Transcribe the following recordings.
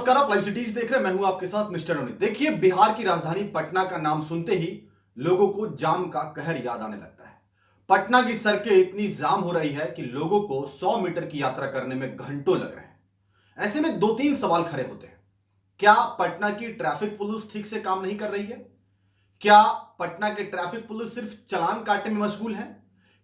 नमस्कार, आप live cities देख रहे हैं। मैं हूं आपके साथ मिस्टर नवनीत। देखिए, बिहार की राजधानी पटना का नाम सुनते ही लोगों को जाम का कहर याद आने लगता है। पटना की सड़कें इतनी जाम हो रही है कि लोगों को 100 मीटर की यात्रा करने में घंटों लग रहे हैं। ऐसे में दो तीन सवाल खड़े होते हैं। क्या पटना की ट्रैफिक पुलिस ठीक से काम नहीं कर रही है? क्या पटना के ट्रैफिक पुलिस सिर्फ चालान काटने में मशगूल है?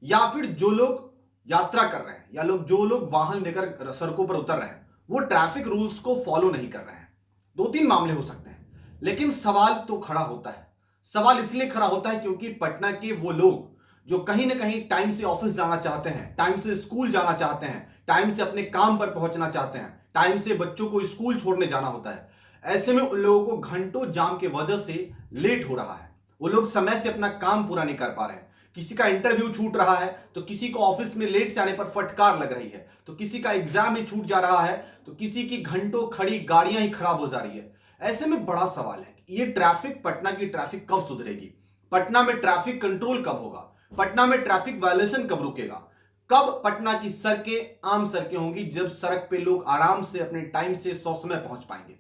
या फिर जो लोग यात्रा कर रहे हैं या जो लोग वाहन लेकर सड़कों पर उतर रहे हैं वो ट्रैफिक रूल्स को फॉलो नहीं कर रहे हैं? दो तीन मामले हो सकते हैं, लेकिन सवाल तो खड़ा होता है। सवाल इसलिए खड़ा होता है क्योंकि पटना के वो लोग जो कहीं ना कहीं टाइम से ऑफिस जाना चाहते हैं, टाइम से स्कूल जाना चाहते हैं, टाइम से अपने काम पर पहुंचना चाहते हैं, टाइम से बच्चों को स्कूल छोड़ने जाना होता है, ऐसे में उन लोगों को घंटों जाम की वजह से लेट हो रहा है। वो लोग समय से अपना काम पूरा नहीं कर पा रहे हैं। किसी का इंटरव्यू छूट रहा है तो किसी को ऑफिस में लेट जाने पर फटकार लग रही है, तो किसी का एग्जाम ही छूट जा रहा है, तो किसी की घंटों खड़ी गाड़ियां ही खराब हो जा रही है। ऐसे में बड़ा सवाल है कि ये ट्रैफिक, पटना की ट्रैफिक कब सुधरेगी? पटना में ट्रैफिक कंट्रोल कब होगा? पटना में ट्रैफिक वायलेशन कब रुकेगा? कब पटना की सड़कें आम सड़कें होंगी जब सड़क पे लोग आराम से अपने टाइम से समय पहुंच पाएंगे?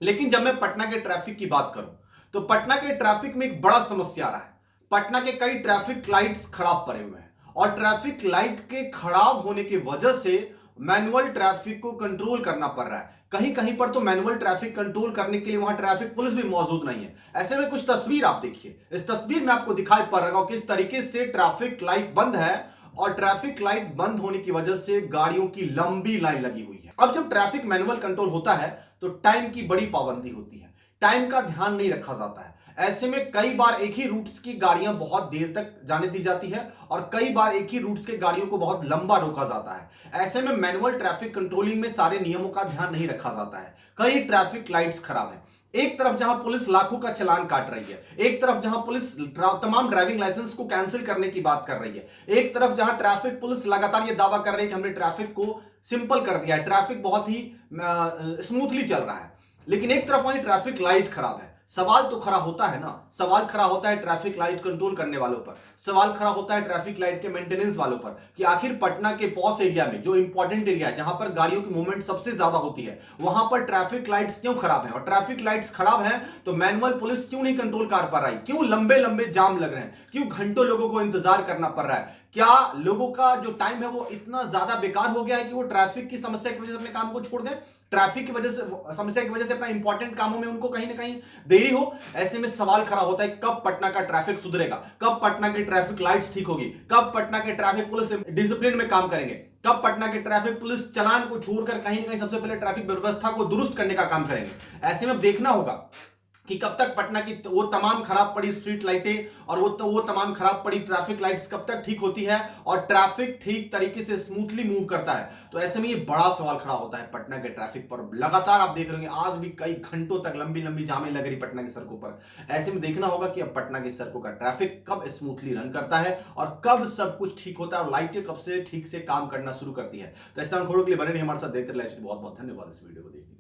लेकिन जब मैं पटना के ट्रैफिक की बात करूं तो पटना के ट्रैफिक में एक बड़ा समस्या आ रहा है। पटना के कई ट्रैफिक लाइट्स खराब पड़े हुए हैं और ट्रैफिक लाइट के खराब होने की वजह से मैनुअल ट्रैफिक को कंट्रोल करना पड़ रहा है। कहीं कहीं पर तो मैनुअल ट्रैफिक कंट्रोल करने के लिए वहां ट्रैफिक पुलिस भी मौजूद नहीं है। ऐसे में कुछ तस्वीर आप देखिए। इस तस्वीर में आपको दिखाई पड़ रहा होगा किस तरीके से ट्रैफिक लाइट बंद है और ट्रैफिक लाइट बंद होने की वजह से गाड़ियों की लंबी लाइन लगी हुई है। अब जब ट्रैफिक मैनुअल कंट्रोल होता है तो टाइम की बड़ी पाबंदी होती है, टाइम का ध्यान नहीं रखा जाता है। ऐसे में कई बार एक ही रूट्स की गाड़ियां बहुत देर तक जाने दी जाती है और कई बार एक ही रूट्स के गाड़ियों को बहुत लंबा रोका जाता है। ऐसे में मैनुअल ट्रैफिक कंट्रोलिंग में सारे नियमों का ध्यान नहीं रखा जाता है। कई ट्रैफिक लाइट्स खराब है। एक तरफ जहां पुलिस लाखों का चालान काट रही है, एक तरफ जहां पुलिस तमाम ड्राइविंग लाइसेंस को कैंसिल करने की बात कर रही है, एक तरफ जहां ट्रैफिक पुलिस लगातार यह दावा कर रही है कि हमने ट्रैफिक को सिंपल कर दिया है, ट्रैफिक बहुत ही स्मूथली चल रहा है, लेकिन एक तरफ वहीं ट्रैफिक लाइट खराब है। सवाल तो खड़ा होता है ना। सवाल खड़ा होता है ट्रैफिक लाइट कंट्रोल करने वालों पर, सवाल खड़ा होता है ट्रैफिक लाइट के मेंटेनेंस वालों पर कि आखिर पटना के पॉस एरिया में जो इंपॉर्टेंट एरिया है, जहां पर गाड़ियों की मूवमेंट सबसे ज्यादा होती है, वहां पर ट्रैफिक लाइट्स क्यों खराब है? और ट्रैफिक लाइट्स खराब है तो मैनुअल पुलिस क्यों नहीं कंट्रोल कर पा रही? क्यों लंबे लंबे जाम लग रहे हैं? क्यों घंटों लोगों को इंतजार करना पड़ रहा है? क्या लोगों का जो टाइम है वो इतना ज्यादा बेकार हो गया है कि वो ट्रैफिक की समस्या की वजह से अपने काम को छोड़ दें, ट्रैफिक की वजह से, समस्या की वजह से अपना इंपॉर्टेंट कामों में उनको कहीं ना कहीं देरी हो? ऐसे में सवाल खड़ा होता है कब पटना का ट्रैफिक सुधरेगा, कब पटना की ट्रैफिक लाइट्स ठीक होगी, कब पटना के ट्रैफिक पुलिस डिसिप्लिन में काम करेंगे, कब पटना के ट्रैफिक पुलिस चालान को छोड़कर कहीं ना कहीं सबसे पहले ट्रैफिक व्यवस्था को दुरुस्त करने का काम करेंगे? ऐसे में देखना होगा कि कब तक पटना की वो तमाम खराब पड़ी स्ट्रीट लाइटें और वो तमाम खराब पड़ी ट्रैफिक लाइट्स कब तक ठीक होती है और ट्रैफिक ठीक तरीके से स्मूथली मूव करता है। तो ऐसे में ये बड़ा सवाल खड़ा होता है पटना के ट्रैफिक पर। लगातार आप देख रहे होंगे आज भी कई घंटों तक लंबी लंबी जामें लग रही पटना की सड़कों पर। ऐसे में देखना होगा कि अब पटना की सड़कों का ट्रैफिक कब स्मूथली रन करता है और कब सब कुछ ठीक होता है और लाइटें कब से ठीक से काम करना शुरू करती है। तो इस तरह खबरों के लिए बने रहिए हमारे साथ, देखते रहिए। बहुत बहुत धन्यवाद इस वीडियो को देखने के लिए।